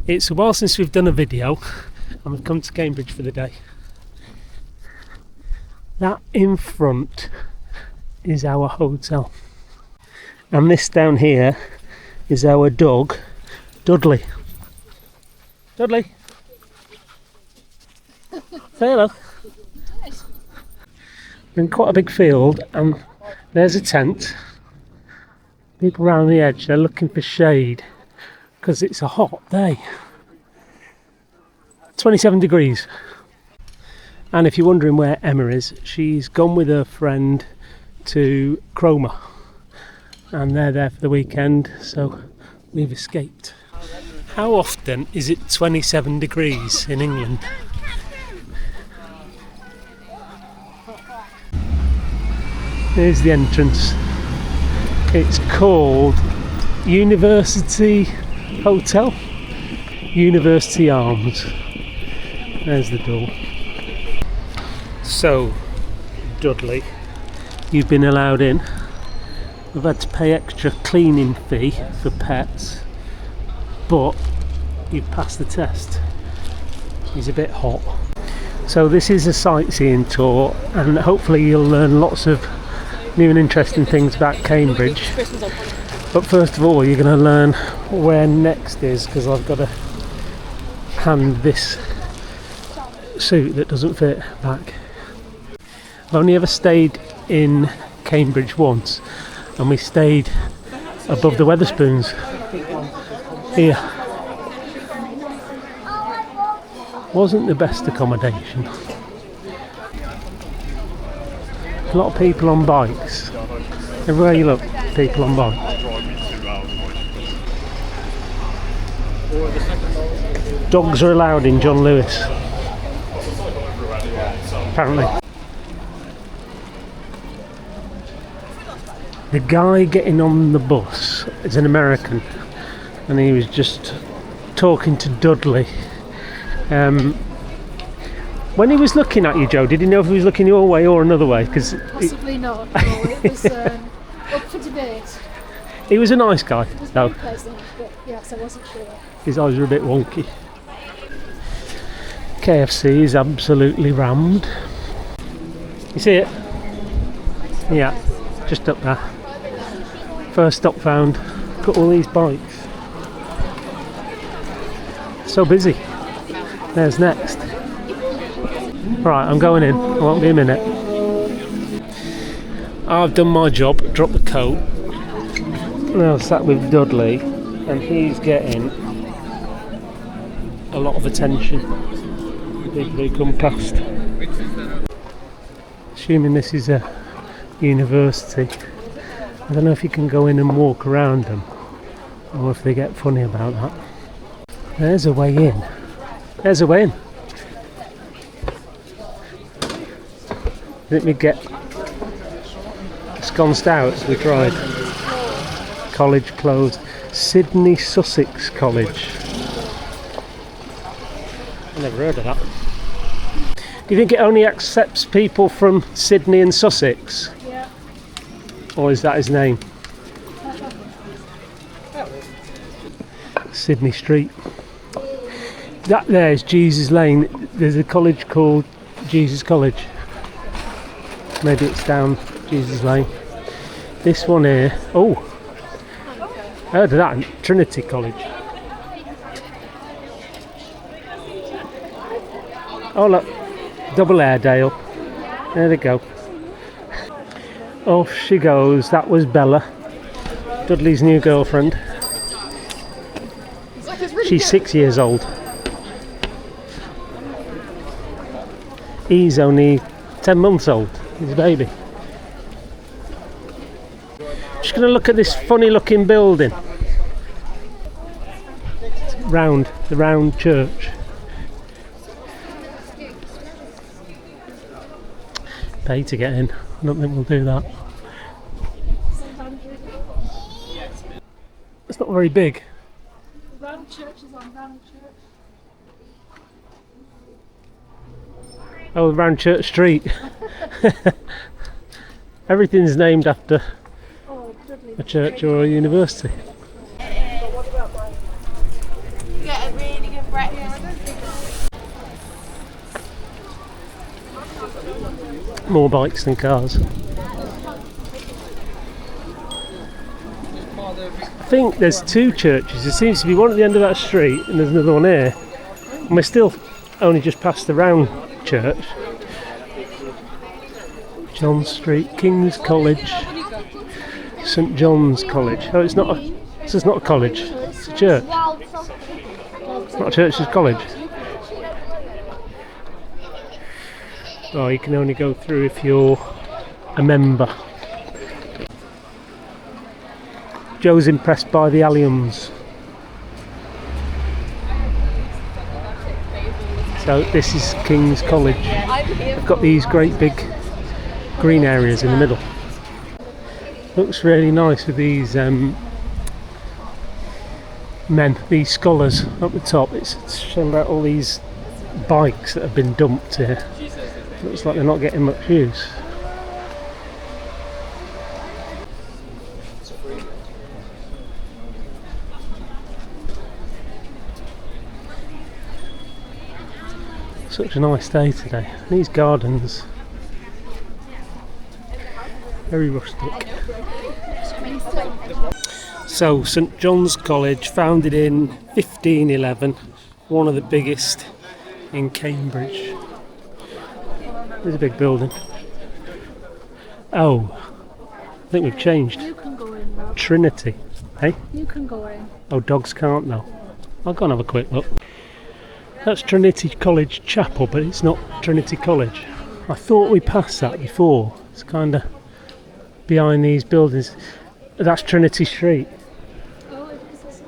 It's a while since we've done a video and we've come to Cambridge for the day. That in front is our hotel, and this down here is our dog, Dudley. Dudley, say hello. We're in quite a big field and there's a tent. People around the edge, they're looking for shade because it's a hot day. 27 degrees. And if you're wondering where Emma is, she's gone with her friend to Cromer and they're there for the weekend, so we've escaped. How often is it 27 degrees in England? Here's the entrance. It's called University Hotel, University Arms. There's the door. So, Dudley, you've been allowed in. We've had to pay extra cleaning fee for pets, but you've passed the test. He's a bit hot. So this is a sightseeing tour, and hopefully you'll learn lots of new and interesting things about Cambridge. But first of all, you're going to learn where next is, because I've got to hand this suit that doesn't fit back. I've only ever stayed in Cambridge once, and we stayed above the Wetherspoons here. Wasn't the best accommodation. A lot of people on bikes. Everywhere you look, people on bikes. Dogs are allowed in John Lewis, apparently. The guy getting on the bus is an American, and he was just talking to Dudley. When he was looking at you, Joe, did he know if he was looking your way or another way? Possibly not. No, it was up for debate. He was a nice guy, It was though. very pleasant, but yes, I wasn't sure. His eyes were a bit wonky. KFC is absolutely rammed. You see it? Yeah, just up there. First stop found. Got all these bikes. So busy. There's next. Right, I'm going in. I won't be a minute. I've done my job. Dropped the coat. Now sat with Dudley, and he's getting a lot of attention. People who come past. Assuming this is a university, I don't know if you can go in and walk around them, or if they get funny about that. There's a way in. There's a way in. Didn't we get sconced out as we tried? College closed. Sydney Sussex College. I never heard of that. Do you think it only accepts people from Sydney and Sussex? Yeah. Or is that his name? Sydney Street. That there is Jesus Lane. There's a college called Jesus College. Maybe it's down Jesus Lane. This one here. Oh, I heard of that in Trinity College. Oh look, double Airedale. There they go. Off she goes. That was Bella, Dudley's new girlfriend. She's 6 years old. He's only 10 months old. He's a baby. Just going to look at this funny looking building. It's the round church. Pay to get in. I don't think we'll do that. It's not very big. The round church is on round church. Oh, round Church Street. Everything's named after a church or a university. Get a really More bikes than cars. I think there's two churches. There seems to be one at the end of that street and there's another one here. And we're still only just past the round church. John Street, King's College, St John's College. Oh, it's not a, this is not a college, it's a church. It's not a church, it's a college. Oh, you can only go through if you're a member. Joe's impressed by the alliums. So this is King's College. They've got these great big green areas in the middle. Looks really nice with these men, these scholars up the top. It's showing about all these bikes that have been dumped here. Looks like they're not getting much use. Such a nice day today. These gardens, very rustic. So St John's College, founded in 1511, one of the biggest in Cambridge. There's a big building. Oh, I think we've changed. You can go in now. Trinity, hey? You can go in. Oh, dogs can't though. I'll go and have a quick look. That's Trinity College Chapel, but it's not Trinity College. I thought we passed that before. It's kind of behind these buildings. That's Trinity Street. Oh, it is.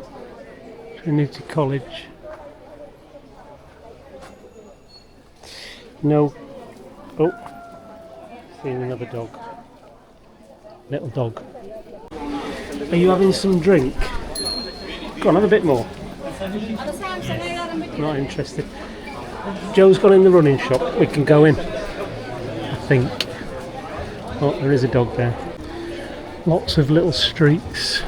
Trinity College. No. Oh, seeing another dog. Little dog. Are you having some drink? Go on, have a bit more. Not interested. Joe's gone in the running shop. We can go in, I think. Oh, there is a dog there. Lots of little streets.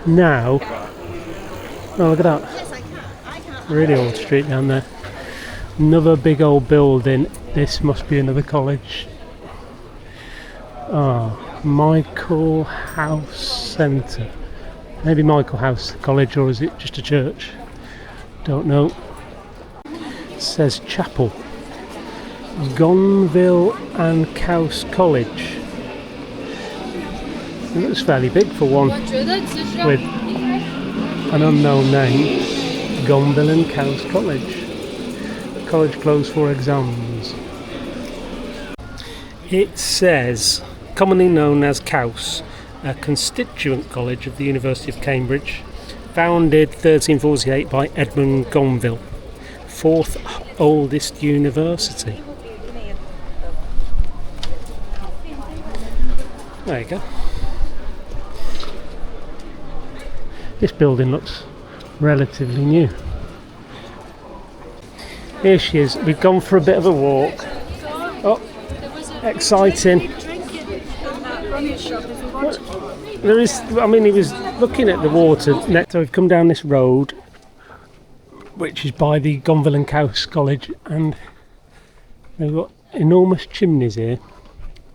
Now, oh look at that. Really old street down there. Another big old building. This must be another college. Oh, Michael House Centre. Maybe Michael House College, or is it just a church? Don't know. It says chapel. Gonville and Cowes College. It looks fairly big for one with an unknown name. Gonville and Cowes College. College closed for exams. It says, commonly known as Cowes, a constituent college of the University of Cambridge, founded 1348 by Edmund Gonville, fourth oldest university. There you go. This building looks relatively new. Here she is. We've gone for a bit of a walk. Oh, exciting. There is, I mean, he was looking at the water next. So we've come down this road, which is by the Gonville and Cowes College, and they've got enormous chimneys here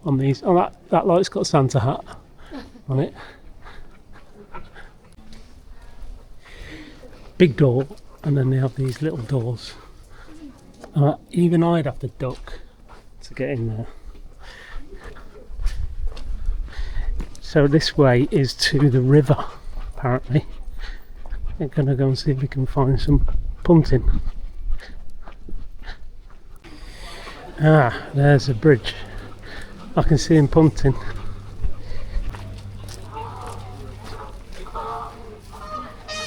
on these. Oh, that light's got a Santa hat on it. Big door, and then they have these little doors. Even I'd have to duck to get in there. So this way is to the river, apparently. We're going to go and see if we can find some punting. Ah, there's a bridge. I can see him punting.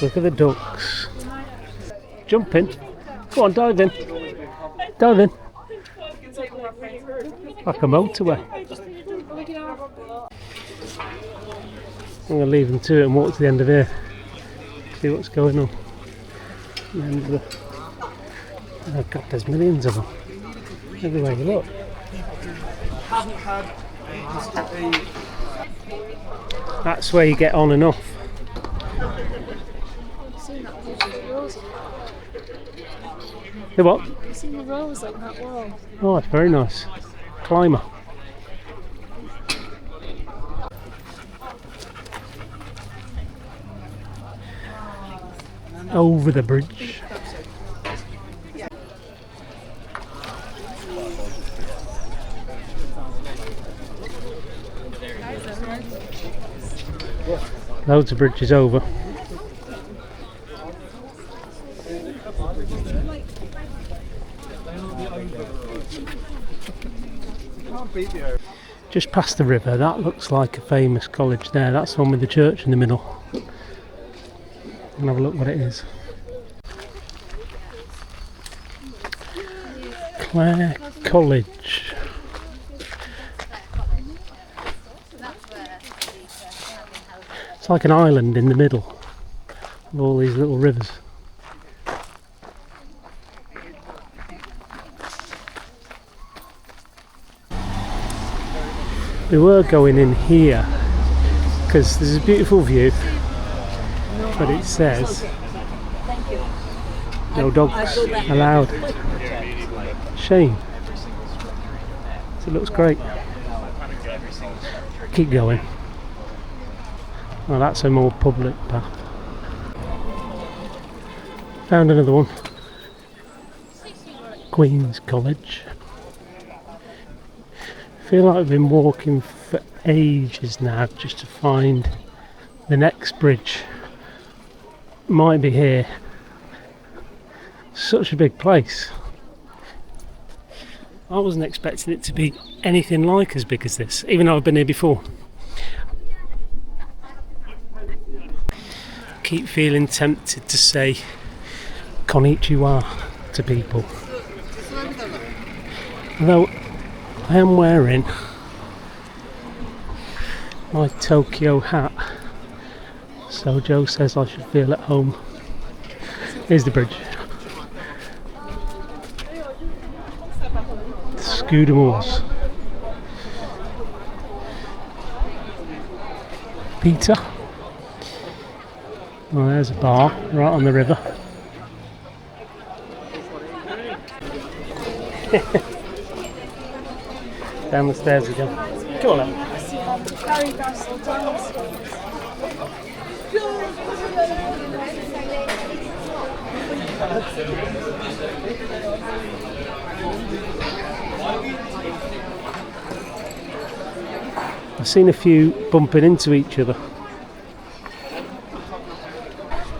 Look at the ducks. Jump in. Go on, dive in. Dive in. Like a motorway. I'm going to leave them to it and walk to the end of here. See what's going on. The end of the... Oh god, there's millions of them. Everywhere you look. That's where you get on and off. The what? I've seen the rose on that wall. Oh, it's very nice. climber. Over the bridge. Loads of bridges over. Just past the river, that looks like a famous college there. That's the one with the church in the middle. And have a look what it is. Clare College. It's like an island in the middle of all these little rivers. We were going in here because there's a beautiful view, but it says no dogs allowed. Shame. It looks great. Keep going. Well, that's a more public path. Found another one. Queen's College. I feel like I've been walking for ages now just to find the next bridge. Might be here. Such a big place. I wasn't expecting it to be anything like as big as this, even though I've been here before. Keep feeling tempted to say konnichiwa to people. Although I am wearing my Tokyo hat, so Joe says I should feel at home. Here's the bridge. Scudamores. Peter. Well, there's a bar right on the river. Down the stairs again. Come on then. I've seen a few bumping into each other.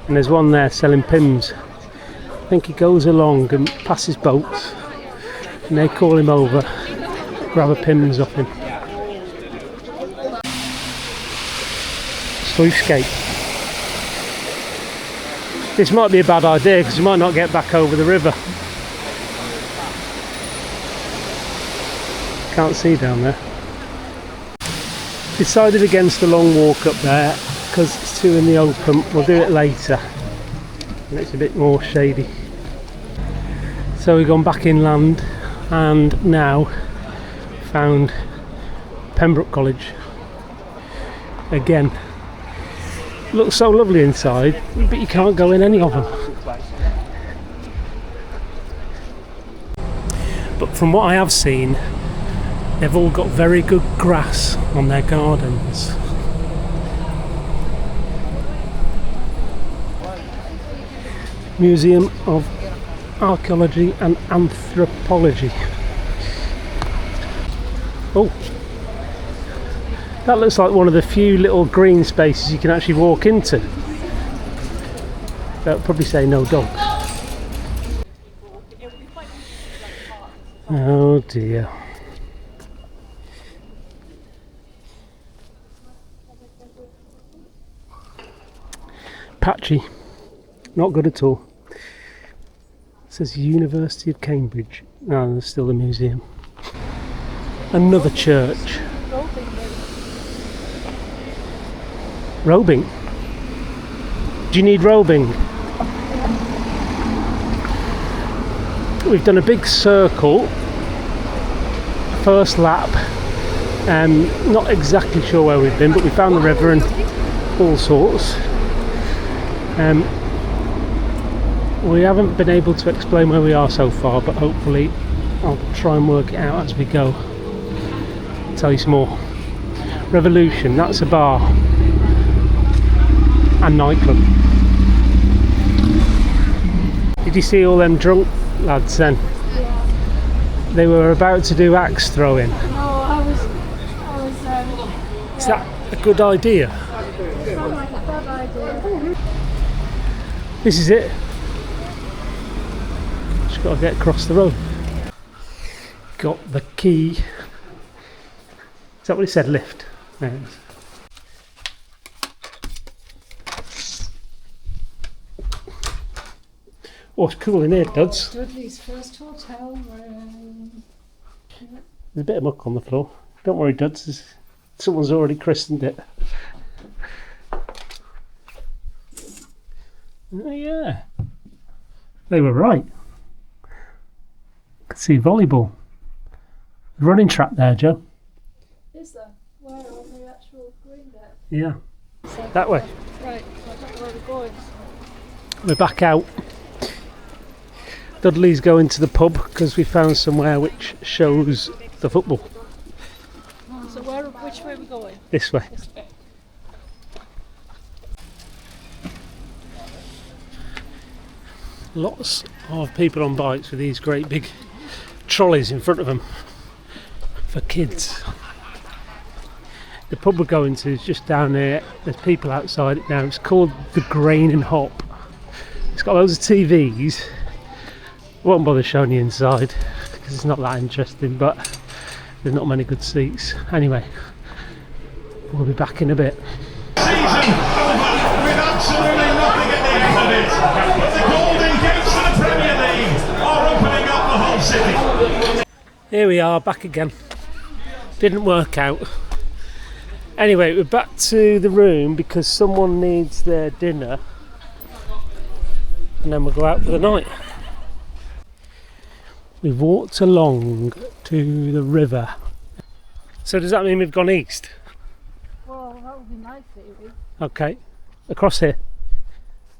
And there's one there selling pims. I think he goes along and passes boats and they call him over, grab a pims off him. Sluicegate. This might be a bad idea because you might not get back over the river. Can't see down there. Decided against a long walk up there because it's too in the open. We'll do it later and it's a bit more shady. So we've gone back inland and now found Pembroke College again. Looks so lovely inside, but you can't go in any of them. But from what I have seen, they've all got very good grass on their gardens. Museum of Archaeology and Anthropology. Oh, that looks like one of the few little green spaces you can actually walk into. That would probably say no dogs. Oh dear. Patchy. Not good at all. It says University of Cambridge. No, there's still a museum. Another church. Robing? Do you need robing? We've done a big circle. First lap. Not exactly sure where we've been, but we found the river and all sorts. We haven't been able to explain where we are so far, but hopefully I'll try and work it out as we go. tell you some more. Revolution, that's a bar and nightclub. Did you see all them drunk lads then? Yeah. They were about to do axe throwing. No, I was. Is that a good idea? It's not like a bad idea. This is it. Just got to get across the road. Got the key. Is that what it said? Lift. There it is. Oh, it's cool in here, Duds. Dudley's first hotel room. There's a bit of muck on the floor. Don't worry, Duds. Someone's already christened it. Oh, yeah. They were right. I could see volleyball. Running track there, Joe. Is there? Where on the actual green there? Yeah. So, That way. Right, so I don't know where we're going. We're back out. Dudley's going to the pub because we found somewhere which shows the football. So which way are we going? This way. This way. Lots of people on bikes with these great big trolleys in front of them for kids. The pub we're going to is just down there. There's people outside it now. It's called the Grain and Hop. It's got loads of TVs. Won't bother showing you inside because it's not that interesting, but there's not many good seats. Anyway, we'll be back in a bit. Season over with absolutely nothing at the end of it. But the golden gates of the Premier League are opening up the whole city. Here we are, back again. Didn't work out. Anyway, we're back to the room because someone needs their dinner, and then we'll go out for the night. We've walked along to the river. So does that mean we've gone east? Well, that would be my theory. Okay, across here.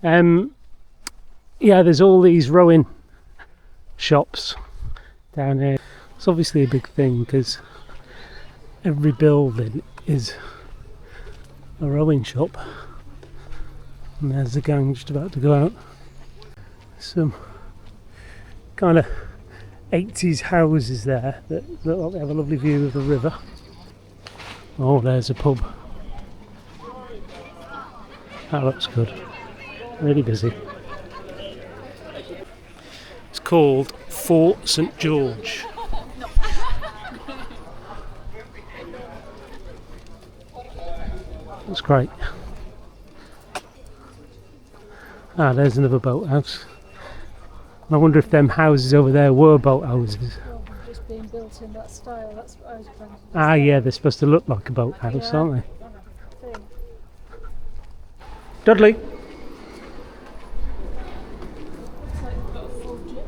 Yeah, there's all these rowing shops down here. It's obviously a big thing because every building is a rowing shop. And there's the gang just about to go out. Some kind of 80s houses there that look like they have a lovely view of the river. Oh, there's a pub. That looks good. Really busy. It's called Fort St George. That's great. Ah, there's another boathouse. I wonder if them houses over there were boathouses. Well, just being built in that style, that's what I was trying to say. Ah, yeah, they're supposed to look like a boathouse, Yeah. aren't they? Thing. Dudley! It's like you've got a full gym.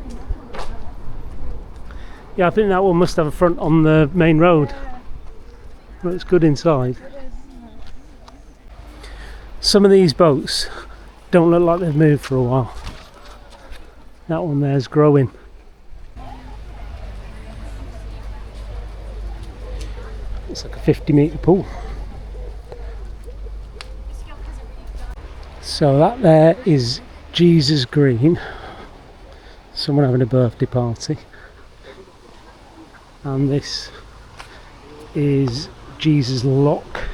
Yeah, I think that one must have a front on the main road. Yeah, But it's good inside. it is, isn't it? Some of these boats don't look like they've moved for a while. That one there's growing. It's like a 50-metre pool. So that there is Jesus Green. Someone having a birthday party. And this is Jesus Lock.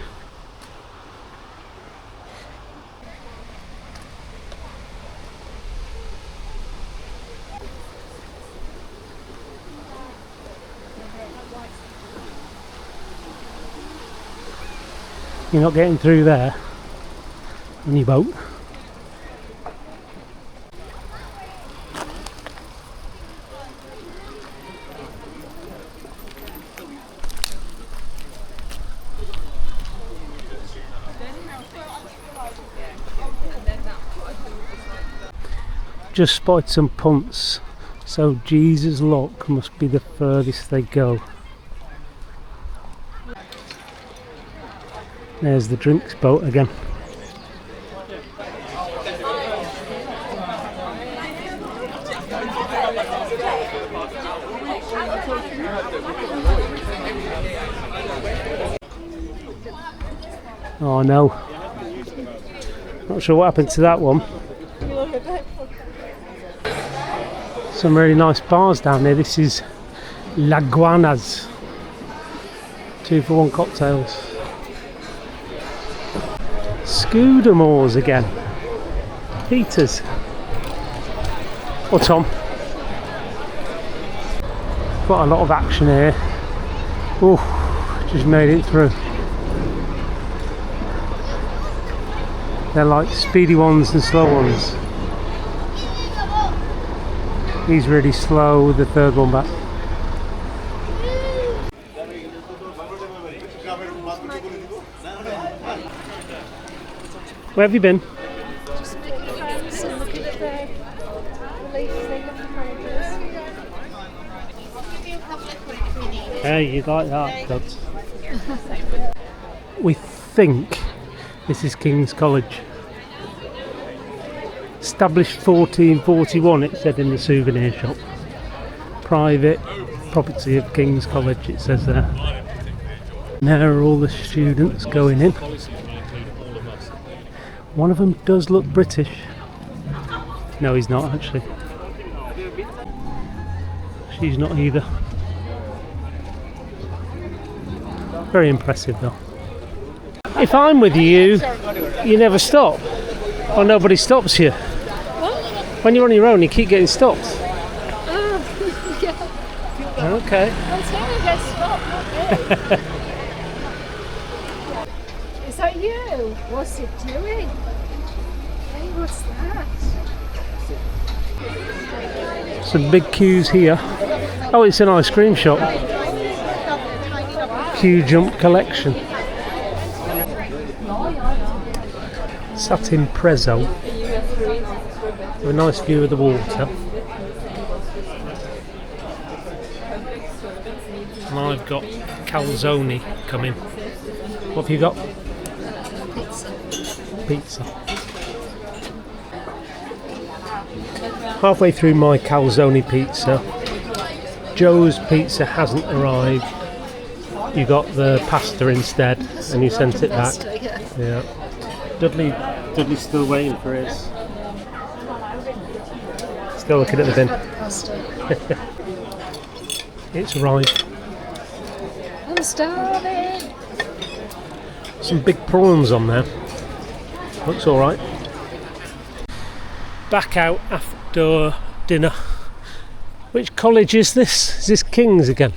You're not getting through there on your boat. Just spotted some punts, so Jesus Lock must be the furthest they go. There's the drinks boat again. Oh no. Not sure what happened to that one. Some really nice bars down there. This is La Guana's. 2-for-1 cocktails. Scudamores again. Peters. Or Tom. Quite a lot of action here. Oh, just made it through. They're like speedy ones and slow ones. He's really slow with the third one back. Where have you been? Just making friends and looking at the relief thing of the managers. Hey, you like that? Good. We think this is King's College. Established 1441, it said in the souvenir shop. Private property of King's College, it says there. Now are all the students going in. One of them does look British. No, he's not actually. She's not either. Very impressive though. If I'm with you, you never stop. Or nobody stops you. When you're on your own, you keep getting stopped. Oh, yeah. Okay. I'm saying I get stopped, not me. Is that you? What's it doing? Hey, what's that? Some big queues here. Oh, it's an ice cream shop. Q Jump Collection. Satin Prezzo. With a nice view of the water. And I've got calzone coming. What have you got? Pizza. Halfway through my calzone pizza. Joe's pizza hasn't arrived. You got the pasta instead and you sent it back. Yeah. Dudley's still waiting for his. Still looking at the bin. It's arrived. I'm starving. Some big prawns on there. Looks alright. Back out after dinner. Which college is this? Is this King's again?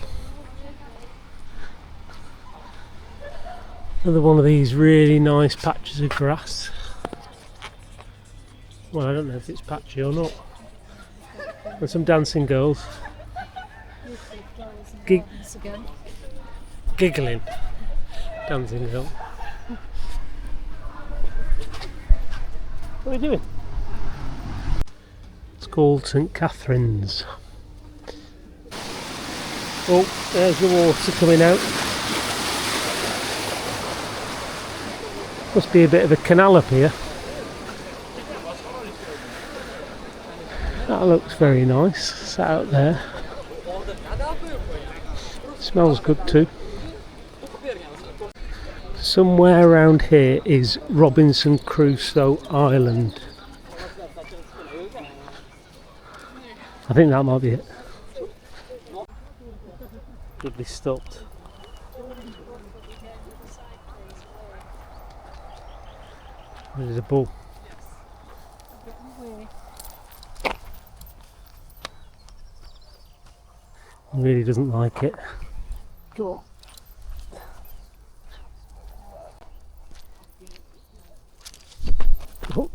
Another one of these really nice patches of grass. Well, I don't know if it's patchy or not. And some dancing girls. Giggling. Dancing girl. What are we doing? It's called St Catherine's. Oh, there's the water coming out. Must be a bit of a canal up here. That looks very nice, sat out there. Smells good too. Somewhere around here is Robinson Crusoe Island. I think that might be it. Dudley stopped. There's a bull. He really doesn't like it. Cool. Oh.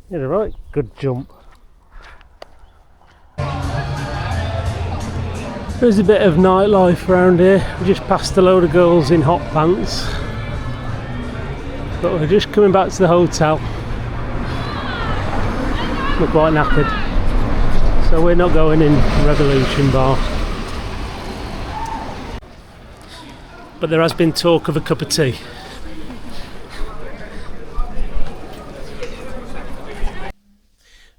Yeah, right. Good jump. There's a bit of nightlife around here. We just passed a load of girls in hot pants. But we're just coming back to the hotel. We're quite knackered. So we're not going in Revolution Bar. But there has been talk of a cup of tea.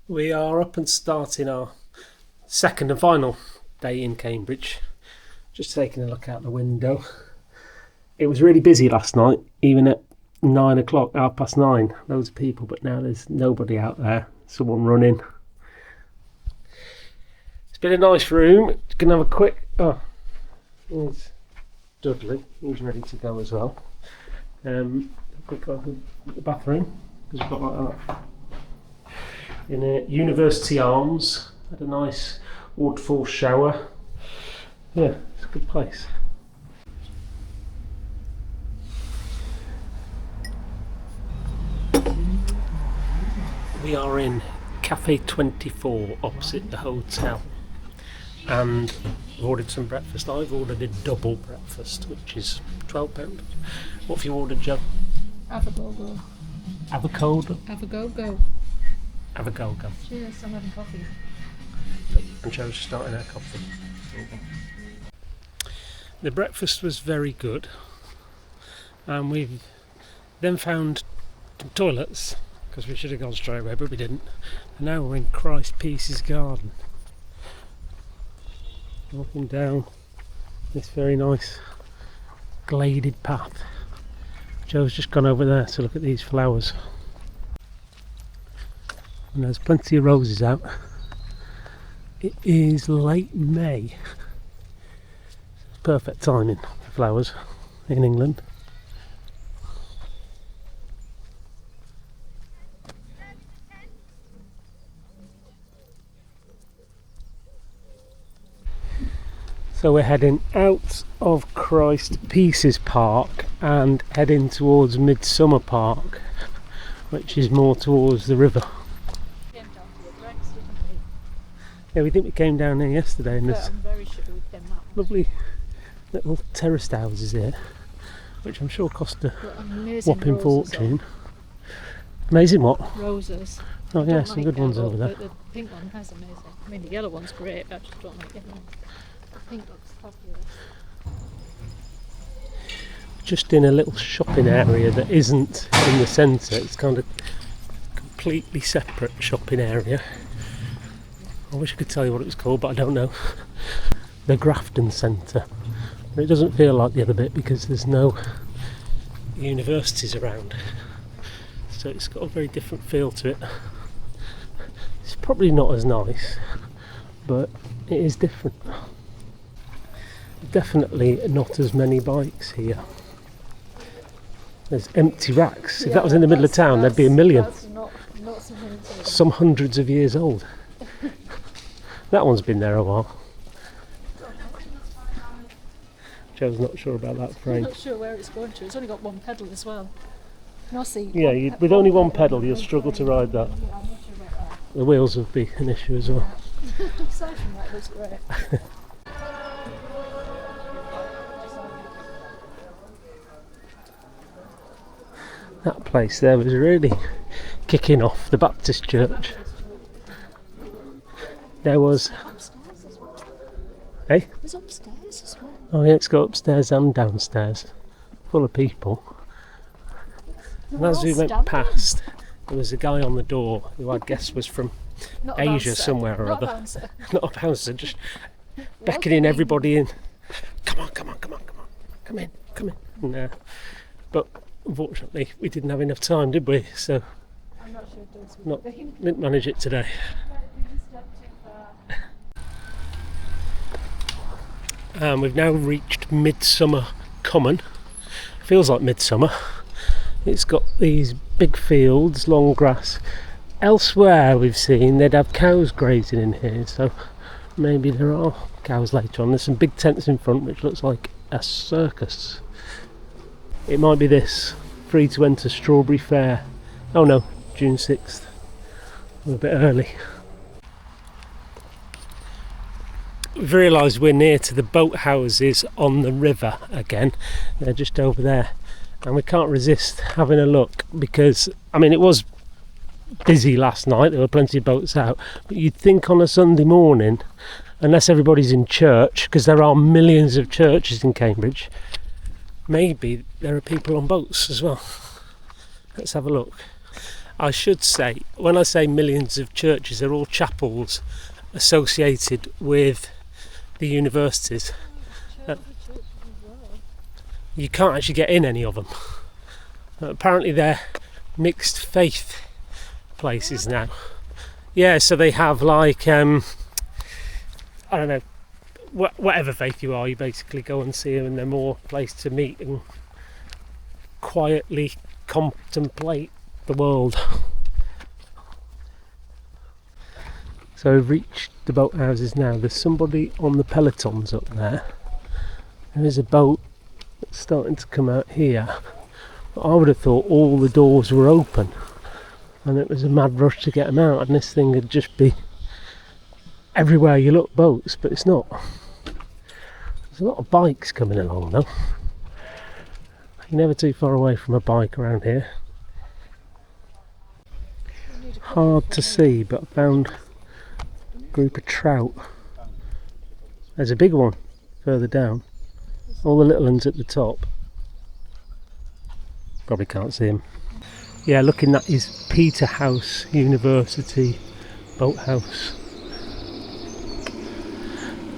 We are up and starting our second and final day in Cambridge. Just taking a look out the window. It was really busy last night, even at 9 o'clock, 9:30. Loads of people, but now there's nobody out there. Someone running. It's been a nice room. Can have a quick. Oh, there's Dudley. He's ready to go as well. Quick look at the bathroom, because we've got like that. In a University Arms, had a nice waterfall shower. Yeah, it's a good place. We are in Cafe 24 opposite the hotel, and we've ordered some breakfast. I've ordered a double breakfast, which is £12. What have you ordered, Joe? Avocado. Avocado? Avocado. Avocado. Cheers, I'm having coffee. And Joe's starting her coffee. The breakfast was very good, and we've then found some toilets, because we should have gone straight away, but we didn't. And now we're in Christ Peace's garden, walking down this very nice gladed path. Joe's just gone over there to look at these flowers, and there's plenty of roses out. It is late May. Perfect timing for flowers in England. So we're heading out of Christ Peace's Park and heading towards Midsummer Park, which is more towards the river. Yeah, we think we came down there yesterday, and there's I'm very sure we've done that. lovely little terraced houses here, which I'm sure cost a whopping fortune. Amazing what? Roses. Oh yeah, some good ones over there. But the pink one has amazing. I mean, the yellow one's great, but I just don't like the yellow one. The pink looks fabulous. Just in a little shopping area that isn't in the centre. It's kind of completely separate shopping area. I wish I could tell you what it was called, but I don't know. The Grafton Centre. It doesn't feel like the other bit because there's no universities around. So it's got a very different feel to it. It's probably not as nice, but it is different. Definitely not as many bikes here. There's empty racks. If that was in the middle of town, there'd be a million. That's not something to Some hundreds of years old. That one's been there a while. Joe's not sure about that I'm frame. not sure where it's going to. It's only got one pedal as well. No seat. Yeah, with only one pedal you'll struggle to ride that. Yeah, I'm not sure about that. The wheels would be an issue as well. Aside from that, it looks great. That place there was really kicking off, the Baptist church. There was... Upstairs as well. Hey? There's upstairs as well. Oh yeah, it's got upstairs and downstairs. Full of people. And as we went past, there was a guy on the door who I guess was from Not a Asia bouncer. somewhere or Not a other. bouncer. Not a bouncer, just beckoning everybody in. Come on, come on, come on, come on. Come in, come in. And, but unfortunately we didn't have enough time, did we? So I'm not sure it does. not, didn't manage it today. And we've now reached Midsummer Common. Feels like midsummer. It's got these big fields, long grass. Elsewhere we've seen they'd have cows grazing in here, so maybe there are cows later on. There's some big tents in front which looks like a circus. It might be this, free to enter Strawberry Fair. Oh no, June 6th. We're a bit early. We've realised we're near to the boat houses on the river again. They're just over there. And we can't resist having a look because, I mean, it was busy last night. There were plenty of boats out. But you'd think on a Sunday morning, unless everybody's in church, because there are millions of churches in Cambridge, maybe there are people on boats as well. Let's have a look. I should say, when I say millions of churches, they're all chapels associated with the universities. you can't actually get in any of them. Apparently they're mixed faith places now. Yeah, so they have like, I don't know, whatever faith you are, you basically go and see them, and they're more a place to meet and quietly contemplate the world. So we've reached the boathouses now. There's somebody on the pelotons up there. There is a boat that's starting to come out here. But I would have thought all the doors were open and it was a mad rush to get them out, and this thing would just be everywhere you look boats, but it's not. There's a lot of bikes coming along though. You're never too far away from a bike around here. Hard to see, but I found group of trout. There's a big one further down, all the little ones at the top. Probably can't see him. Yeah, looking at his Peterhouse University boathouse,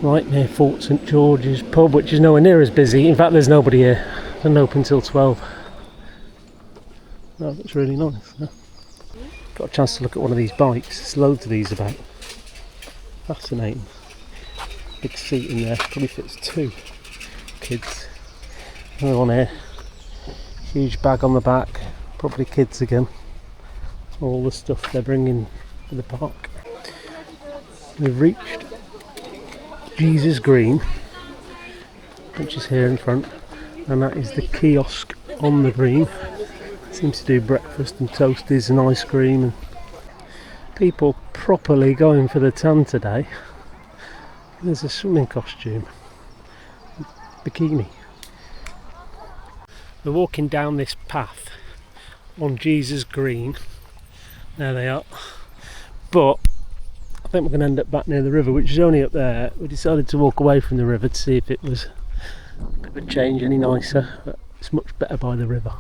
right near Fort St George's pub, which is nowhere near as busy. In fact, there's nobody here. It doesn't open till 12. Oh, that's really nice. Yeah. Got a chance to look at one of these bikes. There's loads of these about. Fascinating. Big seat in there, probably fits 2 kids. Another one here. Huge bag on the back, probably kids again. All the stuff they're bringing to the park. We've reached Jesus Green, which is here in front, and that is the kiosk on the green. Seems to do breakfast and toasties and ice cream, and people properly going for the tan today. There's a swimming costume, bikini. We're walking down this path on Jesus Green. There they are. But I think we're going to end up back near the river, which is only up there. We decided to walk away from the river to see if it was a bit of a change, any nicer. But it's much better by the river.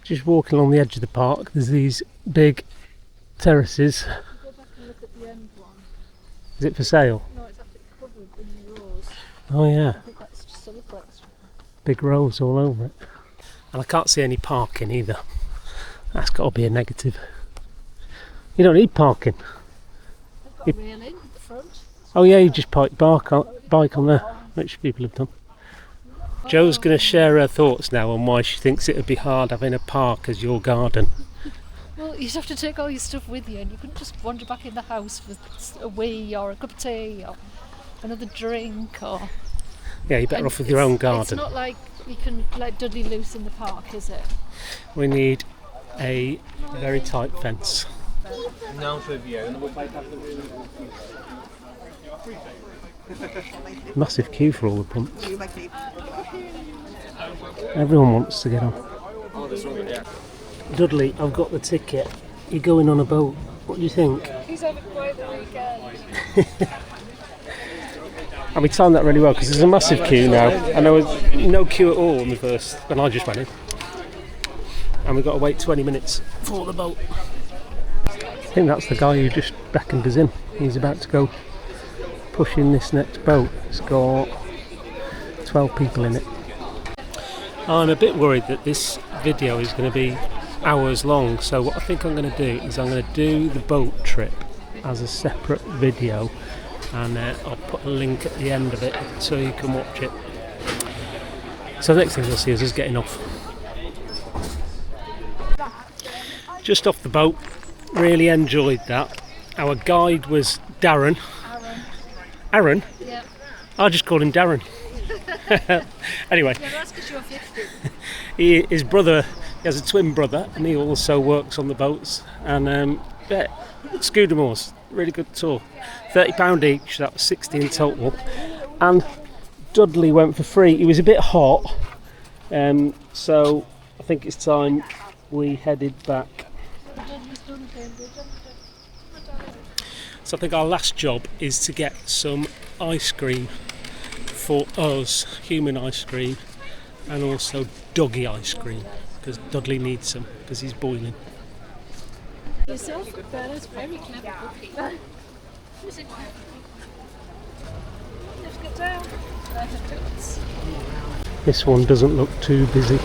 Just walking along the edge of the park, there's these big terraces. Go back and look at the end one. Is it for sale? No, it's actually covered in rows. Oh yeah. I think that's just a little extra. Big rows all over it. And I can't see any parking either. That's got to be a negative. You don't need parking. They've got a railing at the front. Oh yeah, you just park bike on there, which people have done. Jo's going to share her thoughts now on why she thinks it would be hard having a park as your garden. Well, you'd have to take all your stuff with you, and you couldn't just wander back in the house with a wee or a cup of tea or another drink. Or Yeah, you're better off with your own It's garden. not like you can let Dudley loose in the park, is it? We need a very tight fence. Massive queue for all the punts. Everyone wants to get on. Dudley, I've got the ticket. You're going on a boat. What do you think? He's having quite the weekend. And we timed that really well because there's a massive queue now, and there was no queue at all when I just went in. And we've got to wait 20 minutes for the boat. I think that's the guy who just beckoned us in. He's about to go push in this next boat. It's got 12 people in it. I'm a bit worried that this video is going to be hours long, so what I think I'm going to do is I'm going to do the boat trip as a separate video, and I'll put a link at the end of it so you can watch it. So the next thing you'll see is us getting off. Just off the boat, really enjoyed that. Our guide was Darren. Aaron? Yeah. I just called him Darren. Anyway, Yeah, that's because you're 50. his brother, he has a twin brother, and he also works on the boats. And yeah, Scudamores, really good tour. £30 each, that was 60 in total. And Dudley went for free. He was a bit hot, so I think it's time we headed back. So I think our last job is to get some ice cream for us, human ice cream, and also doggy ice cream, because Dudley needs some because he's boiling. Yourself, that is very clever. Let's get down. This one doesn't look too busy.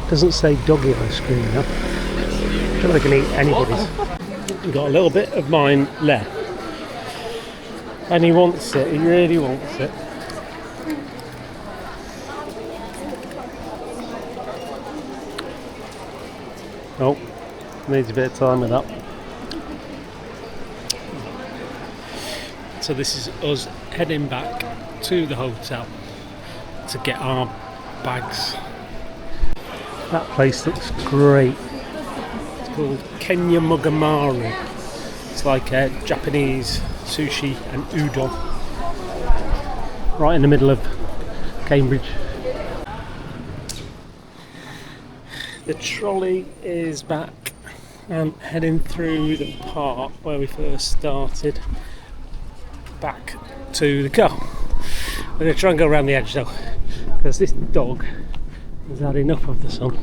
Doesn't say doggy ice cream though. I don't think I can eat anybody's. We've got a little bit of mine left. And he wants it, he really wants it. Oh, needs a bit of time with that. So this is us heading back to the hotel to get our bags. That place looks great. It's called Kenya Mugamaru. It's like Japanese sushi and udon. Right in the middle of Cambridge. The trolley is back and heading through the park where we first started back to the car. We're going to try and go around the edge though, because this dog has had enough of the sun.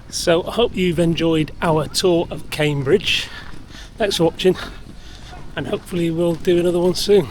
So I hope you've enjoyed our tour of Cambridge. Thanks for watching, and hopefully we'll do another one soon.